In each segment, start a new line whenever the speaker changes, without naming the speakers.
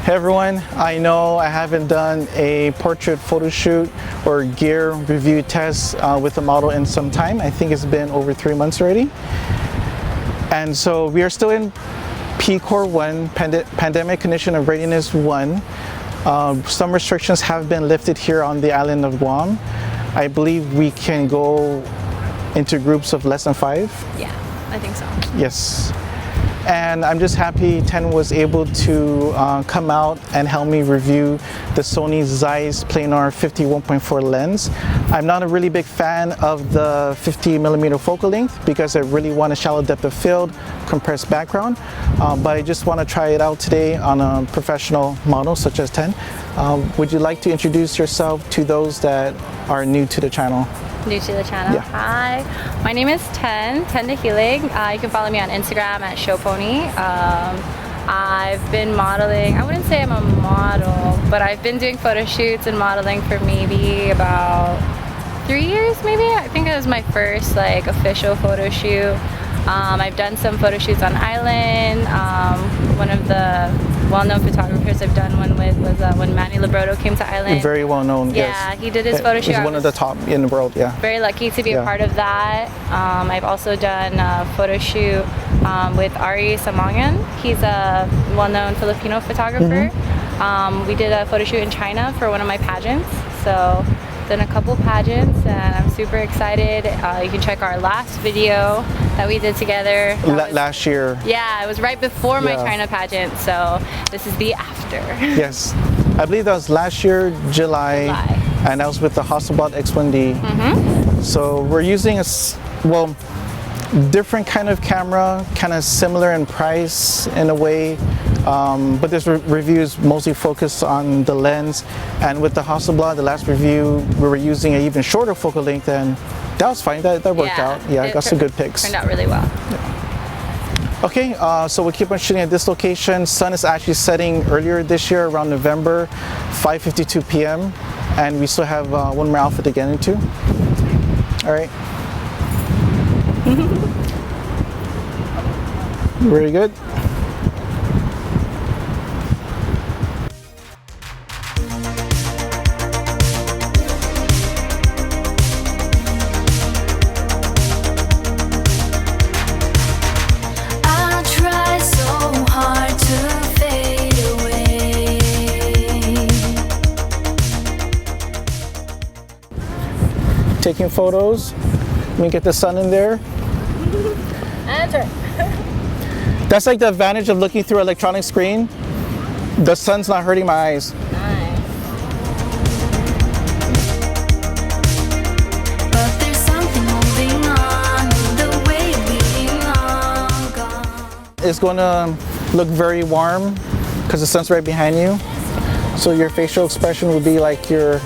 Hey everyone, I know I haven't done a portrait photo shoot or gear review test with the model in some time. I think it's been over 3 months already. And so we are still in PCOR 1, Pandemic Condition of Readiness 1. Some restrictions have been lifted here on the island of Guam. I believe we can go into groups of less than 5.
Yeah, I think so.
Yes. And I'm just happy Ten was able to come out and help me review the Sony Zeiss planar 51.4 lens. I'm not a really big fan of the 50mm focal length because I really want a shallow depth of field, compressed background. But I just want to try it out today on a professional model such as Ten. Would you like to introduce yourself to those that are new to the channel?
New to the channel?
Yeah.
Hi, my name is Ten Dahilig. You can follow me on Instagram at showpony. I've been modeling, I wouldn't say I'm a model, but I've been doing photo shoots and modeling for maybe about 3 years maybe. I think it was my first like official photo shoot. I've done some photo shoots on island. One of the well-known photographers I've done one with was when Manny Libroto came to island.
Very well known,
yeah,
yes.
he did his photo shoot.
He's one of the top in the world, yeah.
Very lucky to be a part of that. I've also done a photo shoot with Ari Samangan. He's a well-known Filipino photographer. We did a photo shoot in China for one of my pageants. So done a couple pageants and I'm super excited. You can check our last video that we did together.
Last year.
Yeah, it was right before my China pageant, so this is the after.
Yes, I believe that was last year, July. And that was with the Hasselblad X1D. So we're using a, well, different kind of camera, kind of similar in price in a way. But this review is mostly focused on the lens, and with the Hasselblad, the last review, we were using an even shorter focal length, and that was fine. That worked out. Yeah, I got some good pics.
Turned out really well.
Yeah. Okay, so we'll keep on shooting at this location. Sun is actually setting earlier this year, around November, 5:52 p.m., and we still have one more outfit to get into. All right. Very good. Taking photos. Let me get the sun in there. That's like the advantage of looking through an electronic screen. The sun's not hurting my eyes.
Nice.
But there's something moving on, the way we long gone.
It's going to look very warm because the sun's right behind you. So your facial expression will be like you're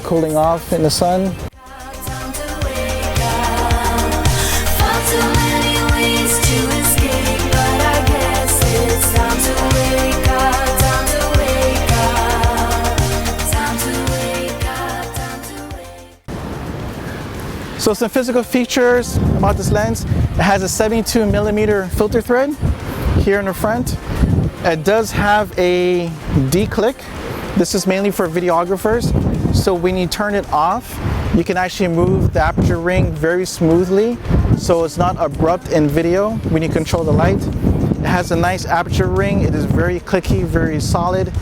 cooling off in the sun. So some physical features about this lens. It has a 72mm filter thread here in the front. It does have a D-click. This is mainly for videographers. So when you turn it off, you can actually move the aperture ring very smoothly. So it's not abrupt in video when you control the light. It has a nice aperture ring. It is very clicky, very solid.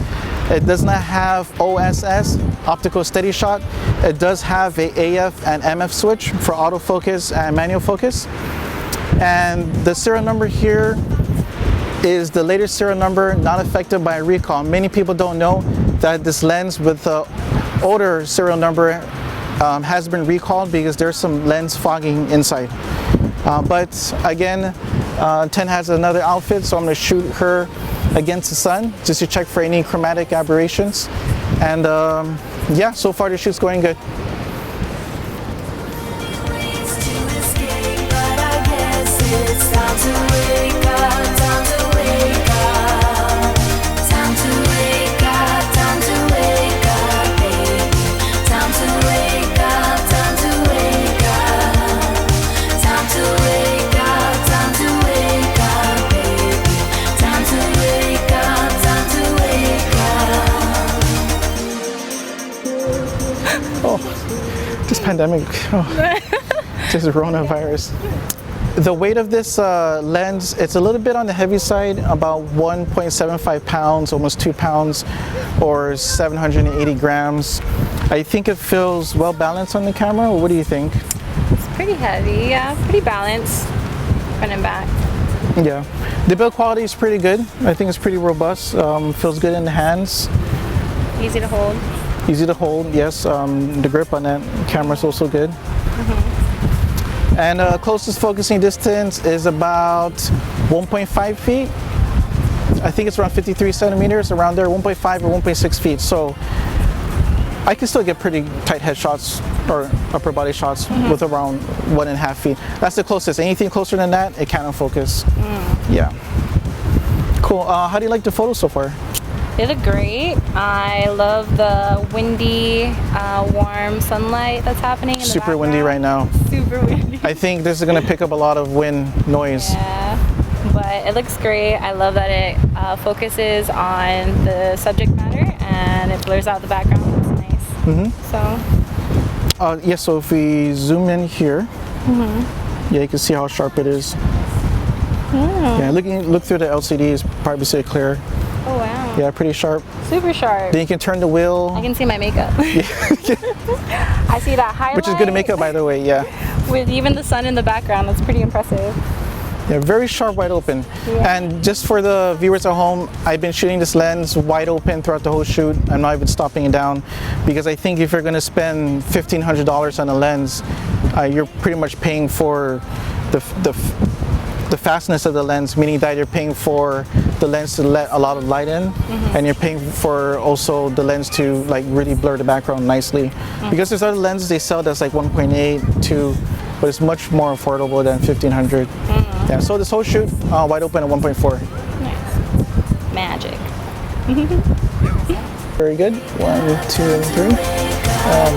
It does not have OSS, optical steady shot. It does have a AF and MF switch for autofocus and manual focus. And the serial number here is the latest serial number, not affected by a recall. Many people don't know that this lens with the older serial number has been recalled because there's some lens fogging inside. But again, Ten has another outfit, so I'm going to shoot her against the sun just to check for any chromatic aberrations. And yeah, so far the shoot's going good.
Time to wake
Oh, this pandemic. Oh, just coronavirus. The weight of this lens, it's a little bit on the heavy side, about 1.75 pounds, almost 2 pounds, or 780 grams. I think it feels well balanced on the camera. What do you think?
It's pretty heavy, yeah, pretty balanced, front and back.
Yeah, the build quality is pretty good. I think it's pretty robust. Feels good in the hands.
Easy to hold.
Easy to hold, yes. The grip on that camera is also good. And closest focusing distance is about 1.5 feet. I think it's around 53 centimeters, around there, 1.5 or 1.6 feet. So I can still get pretty tight head shots or upper body shots with around 1.5 feet. That's the closest. Anything closer than that, it cannot focus. Yeah. Cool. How do you like the photos so far?
They look great. I love the windy, warm sunlight that's happening in the
Super windy
background.
right now.
Super windy.
I think this is going to pick up a lot of wind noise.
Yeah, but it looks great. I love that it focuses on the subject matter and it blurs out the background. It's nice. So.
Yeah, so if we zoom in here, yeah, you can see how sharp it is. Yeah, look through the LCD is probably see it clear.
Oh wow.
Yeah, pretty sharp.
Super sharp.
Then you can turn the wheel.
I can see my makeup. I see that highlight.
Which is good makeup, by the way, yeah.
With even the sun in the background, that's pretty impressive.
Yeah, very sharp, wide open.
Yeah.
And just for the viewers at home, I've been shooting this lens wide open throughout the whole shoot. I'm not even stopping it down because I think if you're going to spend $1,500 on a lens, you're pretty much paying for the fastness of the lens, meaning that you're paying for the lens to let a lot of light in, and you're paying for also the lens to like really blur the background nicely. Because there's other lenses they sell that's like 1.8, 2, but it's much more affordable than 1,500. Yeah, so this whole shoot wide open at 1.4.
Nice. Magic.
Very good. 1, 2, and 3.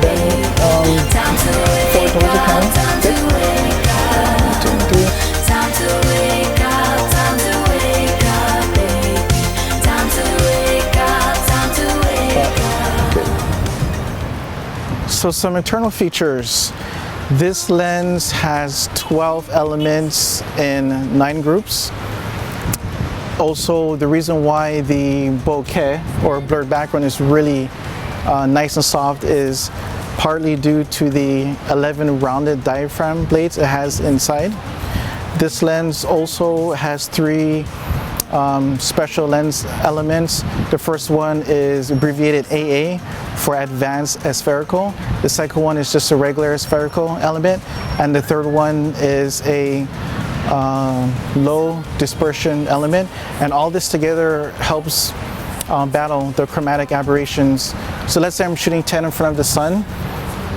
Then 4 towards the camera. Good. 1, 2, and 3.
Time to wake up, time to wake up, babe. Time to wake up, time to wake up.
Good. So some internal features. This lens has 12 elements in 9 groups. Also, the reason why the bokeh or blurred background is really nice and soft is partly due to the 11 rounded diaphragm blades it has inside. This lens also has 3 special lens elements. The first one is abbreviated AA for advanced aspherical. The second one is just a regular spherical element. And the third one is a low dispersion element. And all this together helps battle the chromatic aberrations. So let's say I'm shooting 10 in front of the sun,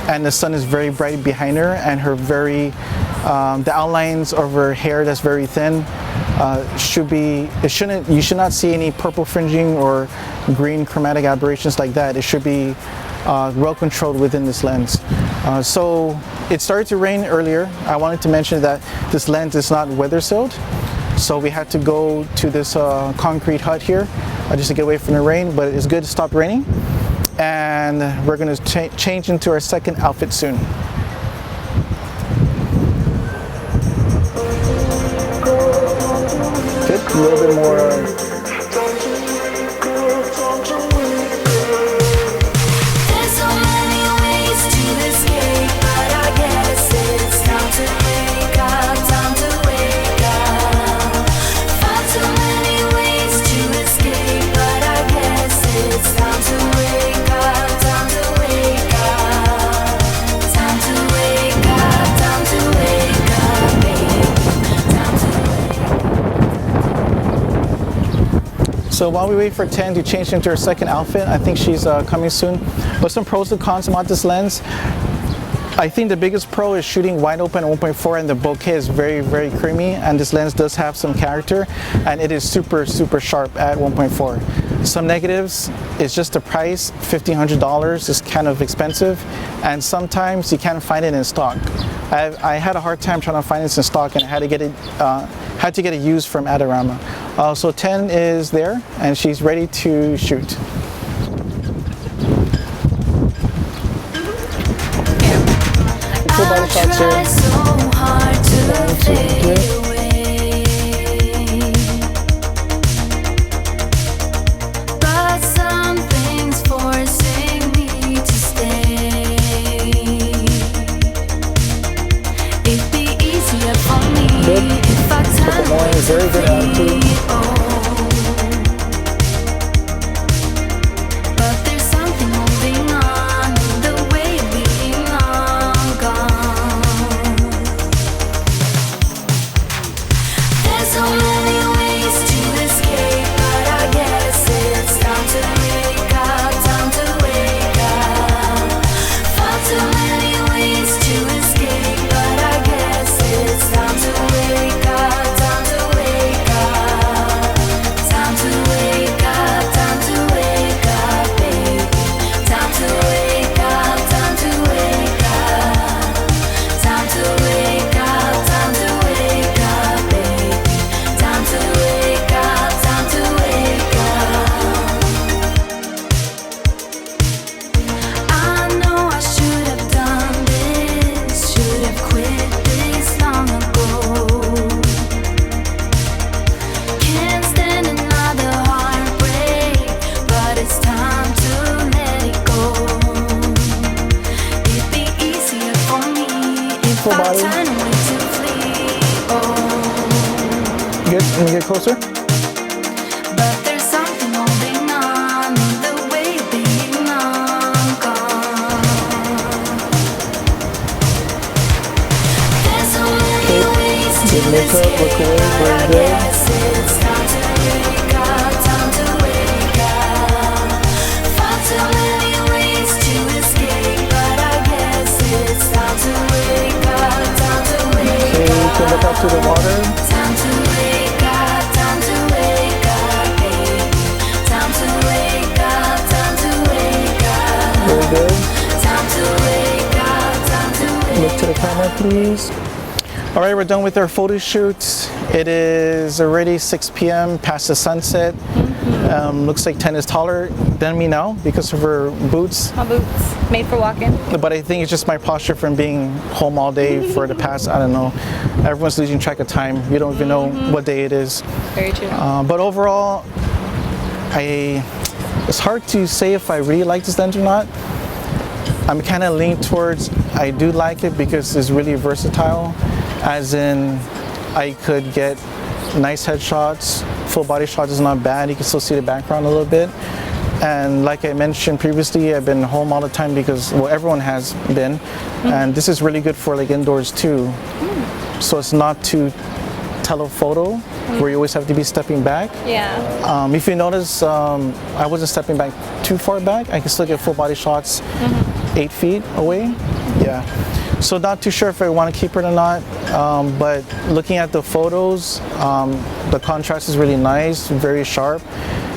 and the sun is very bright behind her, and her the outlines of her hair that's very thin you should not see any purple fringing or green chromatic aberrations like that. It should be well controlled within this lens. So it started to rain earlier. I wanted to mention that this lens is not weather sealed, so we had to go to this concrete hut here just to get away from the rain, but it's good to stop raining. And we're going to change into our second outfit soon. Good, a little bit more.
There's so many ways to escape, but I guess it's time to wake up, time to wake up. Far too many ways to escape, but I guess it's time to wake up, time to wake up. Time to wake up, time to wake up, baby. Time to
So while we wait for 10 to change into her second outfit, I think she's coming soon. But some pros and cons about this lens. I think the biggest pro is shooting wide open at 1.4, and the bokeh is very, very creamy, and this lens does have some character, and it is super, super sharp at 1.4. Some negatives is just the price. $1,500 is kind of expensive, and sometimes you can't find it in stock. I had a hard time trying to find this in stock, and I had to get it used from Adorama. So 10 is there, and she's ready to shoot. body shots here.
try so hard to
One, two,
fade
three.
away, but something's forcing me to stay. It'd be easier for me
Good.
if I
Couple
turned
more.
away
Very good attitude.
But there's something holding on, the way of being long gone. There's so many ways to escape, but I guess it's time to wake up, time to wake up. Far too many ways to escape, but I guess it's time to wake up, time to wake up. Time to wake up, time to wake up, baby. Time to wake up, time to wake up. Time to wake up, time to wake up, baby. Time to wake up, time to wake up. I know I should have done this, should have quit this long ago. Can't stand another heartbreak, but it's time to let it go. It'd be easier for me if
Full
I
body.
turn away to flee. Oh,
Good. Can you get closer?
but there's something holding on, the way of being long gone. There's so many ways to
Good makeup, look
escape,
away,
but
very
I
good.
guess it's time to wake up, time to wake up. Far too many ways to escape, but I guess it's time to wake up, time to wake
Okay, you can look
up.
up to the water.
Time to wake up, time to wake up, baby. Time to wake up, time to wake up.
Very good.
Time to wake up, time to wake
Look to the camera, please. All right, we're done with our photo shoot. It is already 6 p.m. past the sunset. Looks like 10 is taller than me now because of her boots.
My boots, made for walking.
But I think it's just my posture from being home all day for the past, I don't know. Everyone's losing track of time. You don't even know what day it is.
Very true.
But overall, it's hard to say if I really like this lens or not. I'm kind of leaning towards I do like it because it's really versatile, as in I could get nice headshots, full body shots is not bad, you can still see the background a little bit. And like I mentioned previously, I've been home all the time because, well, everyone has been, and this is really good for like indoors too. So it's not too telephoto where you always have to be stepping back.
Yeah.
If you notice, I wasn't stepping back too far back. I can still get full body shots 8 feet away. Yeah. So not too sure if I want to keep it or not. But looking at the photos, the contrast is really nice, very sharp.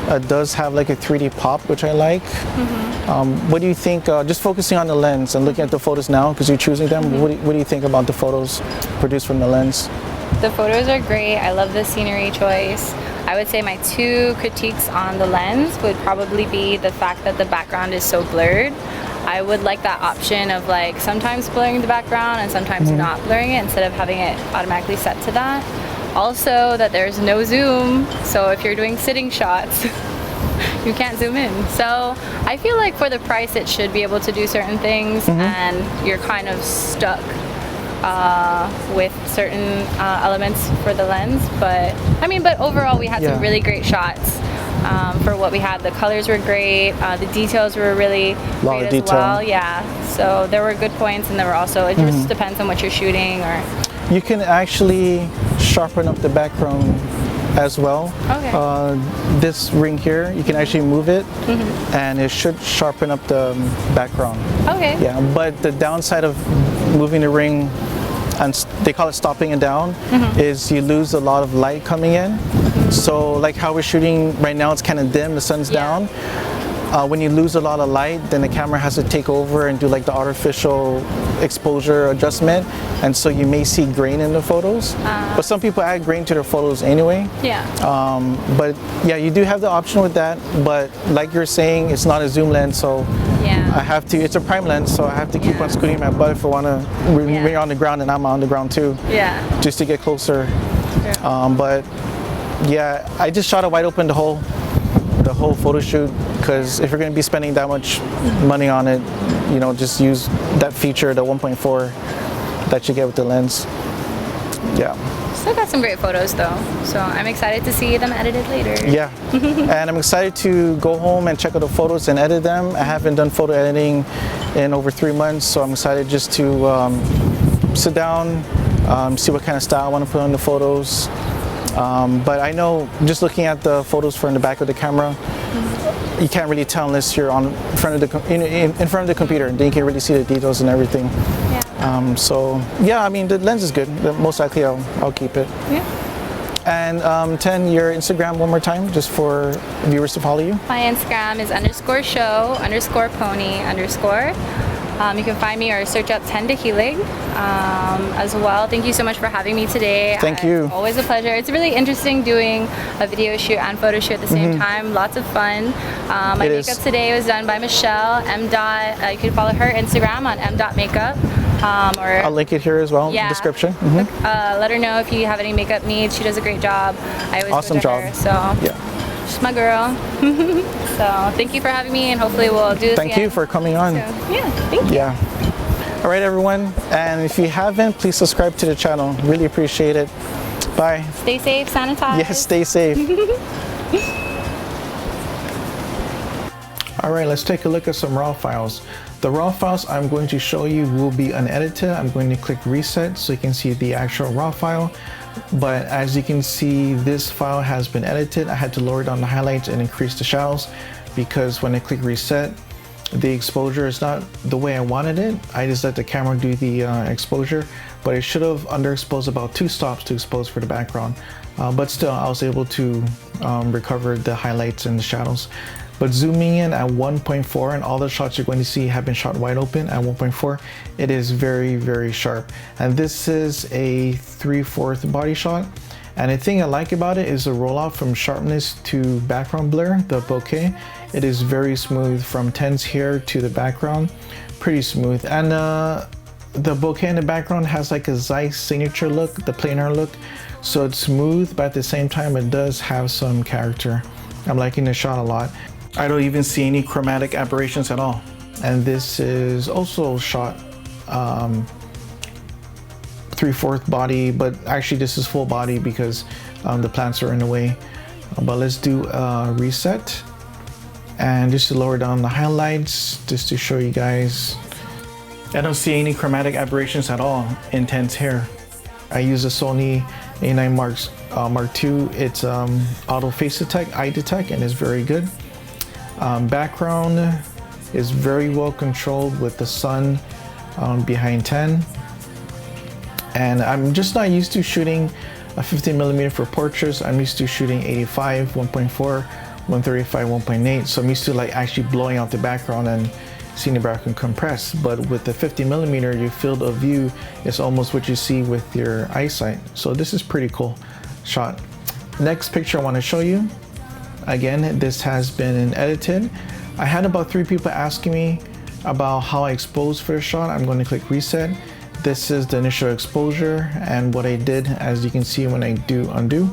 It does have like a 3D pop, which I like. What do you think, just focusing on the lens and looking at the photos now, because you're choosing them, what do you think about the photos produced from the lens?
The photos are great. I love the scenery choice. I would say my two critiques on the lens would probably be the fact that the background is so blurred. I would like that option of like sometimes blurring the background and sometimes not blurring it instead of having it automatically set to that. Also that there's no zoom, so if you're doing sitting shots, you can't zoom in. So I feel like for the price it should be able to do certain things and you're kind of stuck with certain elements for the lens, but overall we had some really great shots for what we had. The colors were great, the details were really great as well. Yeah, so there were good points, and there were also, it just depends on what you're shooting. Or
you can actually sharpen up the background as well.
Okay.
This ring here, you can actually move it and it should sharpen up the background.
Okay.
Yeah, but the downside of moving the ring, and they call it stopping it down, is you lose a lot of light coming in. So like how we're shooting right now, it's kind of dim, the sun's down. when you lose a lot of light, then the camera has to take over and do like the artificial exposure adjustment, and so you may see grain in the photos. But some people add grain to their photos anyway.
Yeah.
But yeah, you do have the option with that, but like you're saying, it's not a zoom lens, so
Yeah.
I have to, it's a prime lens, so I have to keep on scooting my butt if I want to, when you're on the ground, and I'm on the ground too,
Yeah.
just to get closer.
True.
But yeah, I just shot it wide open the whole photo shoot, because if you're going to be spending that much money on it, you know, just use that feature, the 1.4 that you get with the lens. Yeah.
Still got some great photos though, so I'm excited to see them edited later.
Yeah. And I'm excited to go home and check out the photos and edit them. I haven't done photo editing in over 3 months, so I'm excited just to sit down, see what kind of style I want to put on the photos. But I know, just looking at the photos from the back of the camera, you can't really tell unless you're in front of the computer, and then you can really see the details and everything.
Yeah.
So yeah, I mean, the lens is good. Most likely I'll keep it.
Yeah.
And 10, your Instagram one more time, just for viewers to follow you.
My Instagram is _show_pony_. You can find me or search up 10 Dahilig as well. Thank you so much for having me today.
Thank you.
It's always a pleasure. It's really interesting doing a video shoot and photo shoot at the same time. Lots of fun. My makeup today was done by Michelle, M. You can follow her Instagram on m.makeup. Or
I'll link it here as well in the description.
let her know if you have any makeup needs. She does a great job. I always
Awesome
go to
job.
her, so
Yeah.
she's my girl. So thank you for having me, and hopefully we'll do this
Thank
again.
you for coming on.
So, yeah, thank you.
Yeah. All right, everyone. And if you haven't, please subscribe to the channel. Really appreciate it. Bye.
Stay safe, sanitize.
Yes, stay safe. All right, let's take a look at some raw files. The raw files I'm going to show you will be unedited. I'm going to click reset so you can see the actual raw file. But as you can see, this file has been edited. I had to lower down the highlights and increase the shadows, because when I click reset, the exposure is not the way I wanted it. I just let the camera do the exposure, but it should have underexposed about 2 stops to expose for the background. But still, I was able to recover the highlights and the shadows. But zooming in at 1.4, and all the shots you're going to see have been shot wide open at 1.4, it is very, very sharp. And this is a 3/4 body shot. And the thing I like about it is the rollout from sharpness to background blur, the bokeh. It is very smooth from Ten's hair to the background, pretty smooth. And the bokeh in the background has like a Zeiss signature look, the planar look. So it's smooth, but at the same time, it does have some character. I'm liking the shot a lot. I don't even see any chromatic aberrations at all. And this is also shot 3/4 body, but actually this is full body because the plants are in the way. But let's do a reset, and just to lower down the highlights, just to show you guys. I don't see any chromatic aberrations at all in Ten's hair. I use a Sony A9 Mark II. It's auto face detect, eye detect, and it's very good. Background is very well controlled with the sun behind 10. And I'm just not used to shooting a 15mm for portraits. I'm used to shooting 85, 1.4, 135, 1.8. So I'm used to like actually blowing out the background and seeing the background compress. But with the 50mm, your field of view is almost what you see with your eyesight. So this is pretty cool shot. Next picture I want to show you. Again, this has been edited. I had about 3 people asking me about how I expose for the shot. I'm going to click reset. This is the initial exposure, and what I did, as you can see when I do undo,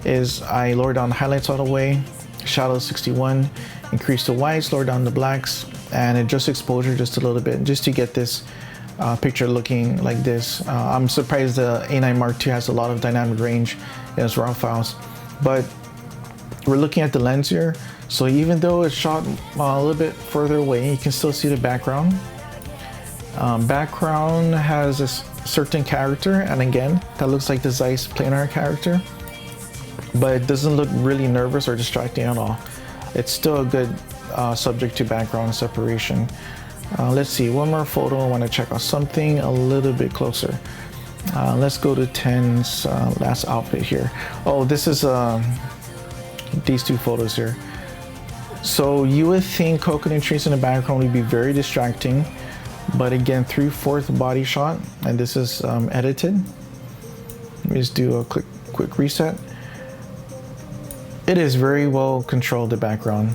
is I lower down the highlights all the way, shadow 61, increase the whites, lower down the blacks, and adjust exposure just a little bit, just to get this picture looking like this. I'm surprised the A9 Mark II has a lot of dynamic range in its raw files, but we're looking at the lens here, so even though it's shot a little bit further away, you can still see the background. Background has a certain character, and again, that looks like the Zeiss planar character, but it doesn't look really nervous or distracting at all. It's still a good subject to background separation. Let's see, one more photo. I want to check out something a little bit closer. Let's go to 10's last outfit here. Oh, this is these 2 photos here. So you would think coconut trees in the background would be very distracting, but again, 3/4 body shot, and this is edited. Let me just do a quick reset. It is very well controlled, the background.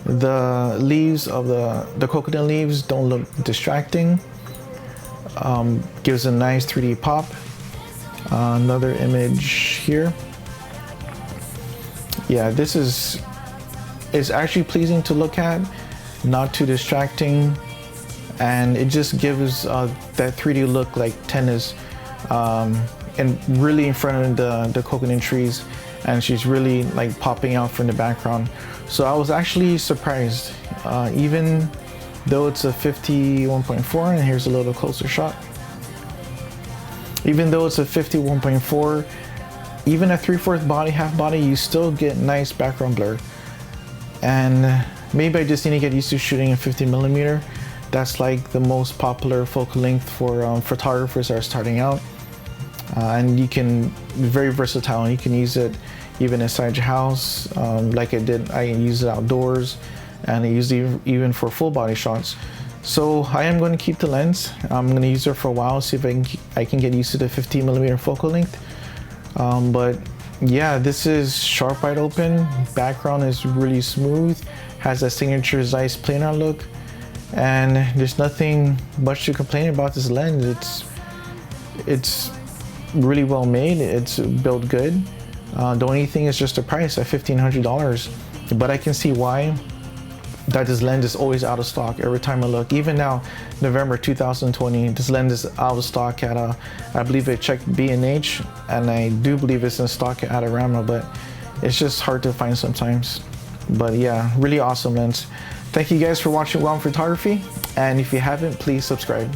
The leaves of the coconut leaves don't look distracting. Gives a nice 3D pop. Another image here. Yeah, this is actually pleasing to look at, not too distracting, and it just gives that 3D look like 10 is and really in front of the coconut trees, and she's really like popping out from the background. So I was actually surprised, even though it's a 51.4, and here's a little closer shot. Even though it's a 51.4, even at 3/4 body, half body, you still get nice background blur. And maybe I just need to get used to shooting in 50mm. That's like the most popular focal length for photographers that are starting out. And you can be very versatile. You can use it even inside your house, like I did. I use it outdoors, and I use it even for full body shots. So I am going to keep the lens. I'm going to use it for a while, see if I can get used to the 50mm focal length. But yeah, this is sharp wide open. Background is really smooth, has a signature Zeiss planar look, and there's nothing much to complain about this lens. It's really well made. It's built good. The only thing is just the price at $1,500, but I can see why that this lens is always out of stock every time I look. Even now, November 2020, this lens is out of stock at I believe I checked B&H, and I do believe it's in stock at Adorama, but it's just hard to find sometimes. But yeah, really awesome lens. Thank you guys for watching Guam Photography, and if you haven't, please subscribe.